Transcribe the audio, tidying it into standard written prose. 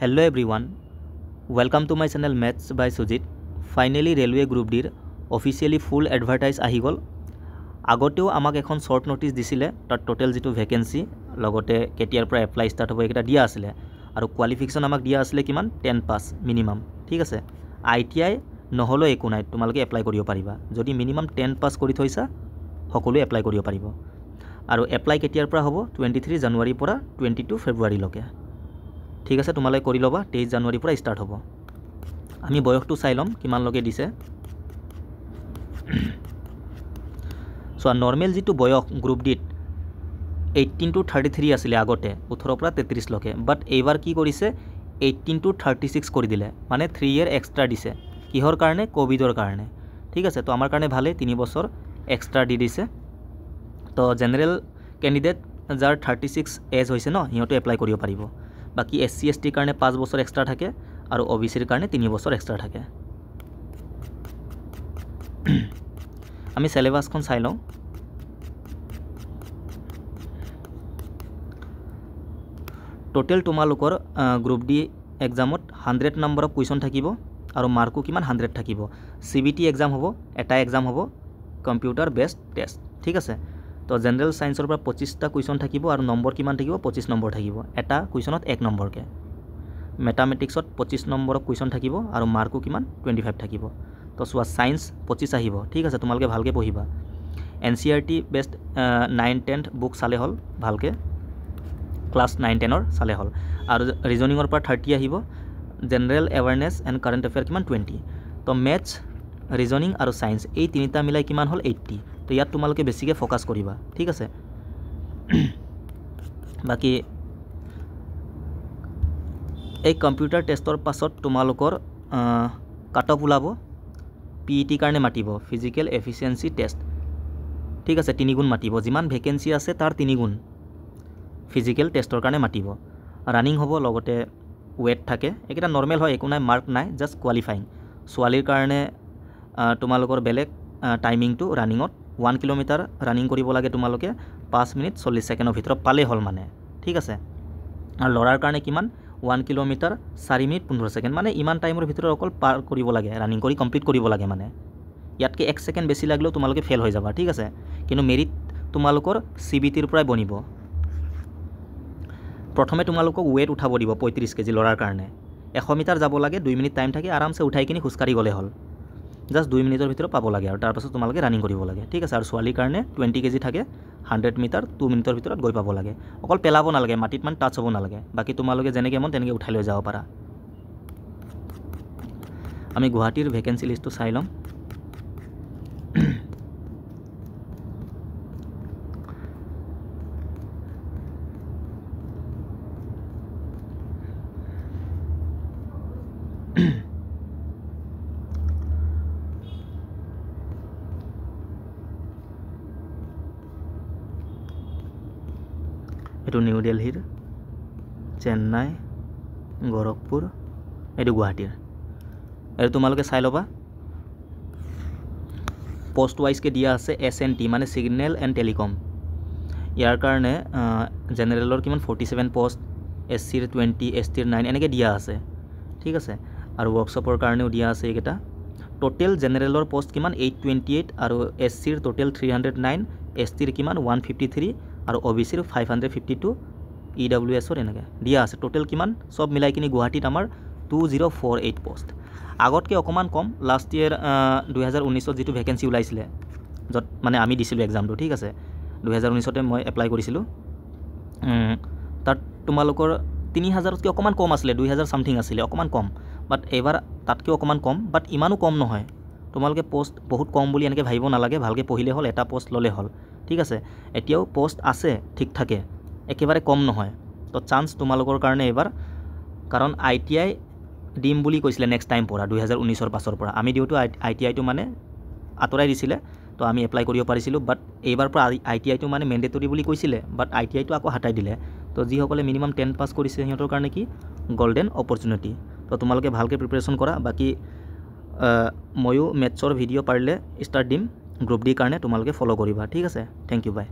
Hello everyone, welcome to my channel Maths by Sujit. Finally Railway Group D officially full advertise ahi gol. Agoteo amak ekhon short notice disile tar total jitu vacancy logote ketiar pra apply start hobo ekta dia asile aru qualification amak dia asile kiman 10 pass minimum. Thik ase ITI noholo eku nai tumalke apply koribo pariba jodi minimum 10 pass kori thoisa hokolu apply koribo paribo aru apply ketiar pra hobo 23 January pora 22 February loke. ঠিক আছে তোমালৈ কৰি লবা 23 জানুৱাৰী পৰা start হ'ব আমি বয়সটো চাই লম কিমান লগে দিছে সো নরমাল যেটো বয়স গ্ৰুপ ডিত 18 to 33 আছিল আগতে 18 পৰা 33 লকে বাট এইবাৰ কি কৰিছে 18 to 36 কৰি দিলে মানে 3 ইয়াৰ এক্সট্ৰা দিছে কিহৰ কাৰণে কোভিডৰ কাৰণে ঠিক আছে তো আমাৰ কাৰণে ভালে 3 বছৰ এক্সট্ৰা দি দিছে তো জেনাৰেল ক্যান্ডিডেট যাৰ 36 এজ হৈছে ন হিহঁতে এপ্লাই কৰিব পাৰিব বাকি SC ST কাৰণে 5 বছৰ এক্সট্ৰা থাকে আৰু OBC ৰ কাৰণে 3 বছৰ এক্সট্ৰা থাকে আমি সিলেবাসখন চাই লওঁ টোটাল তোমালোকৰ গ্ৰুপ ডি এক্সামত 100 নম্বৰ অফ কুৱেশ্যন থাকিব আৰু মাৰ্কো কিমান 100 থাকিব CBT এক্সাম হ'ব এটা এক্সাম হ'ব কম্পিউটাৰ বেসড টেষ্ট ঠিক আছে তো জেনাৰেল সায়েন্সৰ পৰা 25টা কুৱেশ্যন থাকিব আৰু নম্বৰ কিমান থাকিব 25 নম্বৰ থাকিব এটা কুৱেশ্যনত 1 নম্বৰকে ম্যাথমেটিক্সত 25 নম্বৰ কুৱেশ্যন থাকিব আৰু মাৰ্কো কিমান 25 থাকিব তো সোৱা সায়েন্স 25 আহিব ঠিক আছে তোমালকে ভালকে পঢ়িবা NCERT বেসড 9 10 বুক চালে হল ভালকে ক্লাস 9 10 ৰ চালে হল আৰু ৰিজনিংৰ পৰা 30 আহিব জেনাৰেল এৱাৰনেস এণ্ড কাৰেন্ট এফেয়াৰ কিমান 20 তো ম্যাথছ ৰিজনিং আৰু সায়েন্স এই তিনিটা মিলাই কিমান হল 80 তো ইয়াত তোমালকে বেছিকে ফোকাস কৰিবা ঠিক আছে বাকি এই কম্পিউটাৰ টেষ্টৰ পাছত তোমালোকৰ কাট অফ উলাব PET কাৰণে মাটিব ফিজিক্যাল এফিচিয়েন্সি টেষ্ট ঠিক আছে 3 গুণ মাটিব যিমান ভ্যাকেন্সি আছে তাৰ 3 গুণ ফিজিক্যাল টেষ্টৰ কাৰণে মাটিব ৰানিং হ'ব লগতে ওয়েট থাকে এটা নৰমাল হয় একো নাই মাৰ্ক নাই জাস্ট কোয়ালিফাইং সোয়ালিৰ কাৰণে তোমালোকৰ বেলেগ টাইমিংটো ৰানিংত 1 কিলোমিটাৰ ৰানিং কৰিব লাগে তোমালোকে 5 মিনিট 40 সেকেন্ডৰ ভিতৰত পালে হল মানে ঠিক আছে আৰু লৰাৰ কাৰণে কিমান 1 কিলোমিটাৰ 4 মিনিট 15 সেকেন্ড মানে ইমান টাইমৰ ভিতৰত অকল পাৰ কৰিব লাগে ৰানিং কৰি কমপ্লিট কৰিব লাগে মানে ইয়াতকে 1 সেকেন্ড বেছি লাগলেও তোমালোকে ফেল হৈ যাবা ঠিক আছে কিন্তু মেৰিট তোমালোকৰ CBT ৰ পৰাই বনিব প্ৰথমে তোমালোকক ওয়েট উঠাব দিব 35 কেজি লৰাৰ কাৰণে 100 মিটাৰ যাব লাগে 2 মিনিট টাইম থাকে আৰামছে উঠাই কিনি খুস্কাৰি গলে হল জাস্ট 2 মিনিটৰ ভিতৰত পাব লাগে আৰু তাৰ পাছত তোমালোকে ৰানিং কৰিব লাগে ঠিক আছে আৰু সোৱালিৰ কাৰণে 20 কেজি থাকে 100 মিটাৰ 2 মিনিটৰ ভিতৰত গৈ পাব লাগে অকল পেলাব নালাগে মাটিত মান টাচ হ'ব নালাগে বাকি তোমালোকে যেনেকে মন তেনেকে উঠাই লৈ যাব পাৰা আমি গুৱাহাটীৰ ভ্যাকেন্সি লিষ্টটো চাই লম এটো নিউ দিল্লীৰ চেন্নাই গোৰখপুৰ এটো গুৱাহাটীৰ আৰু তোমালোকে চাই লবা পোষ্ট ওয়াইজ কে দিয়া আছে SNT মানে সিগন্যাল এণ্ড টেলিকম ইয়াৰ কাৰণে জেনাৰেলৰ কিমান 47 পোষ্ট SC ৰ 20 ST ৰ 9 এনেকে দিয়া আছে ঠিক আছে আৰু ওয়াৰ্কশ্বপৰ কাৰণেও দিয়া আছে এইকেটা টোটাল জেনাৰেলৰ পোষ্ট কিমান 828 আৰু SC ৰ টোটাল 309 ST ৰ কিমান 153 আৰু OBC ৰ 552 EWS ৰ এনেকে দিয়া আছে টোটাল কিমান সব মিলাই কিনি গুৱাহাটীত আমাৰ 2048 পোষ্ট আগতকে অকমান কম লাষ্ট ইয়াৰ 2019 ত যেটো ভ্যাকেন্সি উলাইছিলে যত মানে আমি দিছিলো এক্সামটো ঠিক আছে 2019 তে মই এপ্লাই কৰিছিলো তাত তোমালোকৰ 3000 তকৈ অকমান কম আছিল 2000 সামথিং আছিল অকমান কম বাট এবাৰ তাতকৈ অকমান কম বাট ইমানো কম নহয় তোমালোকে পোষ্ট বহুত কম বুলি এনেকে ভাবিব নালাগে ভালকে পঢ়িলে হল এটা পোষ্ট ললে হল ঠিক আছে এতিয়াও পোষ্ট আছে ঠিক থাকে একেবাৰে কম নহয় তো চান্স তোমালোকৰ কাৰণে এবাৰ কাৰণ ITI ডিম বুলি কৈছিলে নেক্সট টাইম পৰা 2019 ৰ পাছৰ পৰা আমি দিওটো ITI টো মানে আতৰাই দিছিলে তো আমি এপ্লাই কৰিব পাৰিছিলো বাট এইবাৰ পৰা ITI টো মানে ম্যান্ডেটৰি বুলি কৈছিলে বাট ITI টো আকৌ হটাই দিলে তো যি সকলে মিনিমাম 10 পাস কৰিছে হিহঁতৰ কাৰণে কি গোল্ডেন অপৰচুনিটি তো তোমালোকে ভালকে প্ৰিপাৰেচন কৰা বাকি ময়ো মেথছৰ ভিডিও পাৰিলে ষ্টাৰ্ট দিম গ্ৰুপ ডি কাৰণে তোমালোকে ফলো কৰিবা ঠিক আছে থ্যাংক ইউ বাই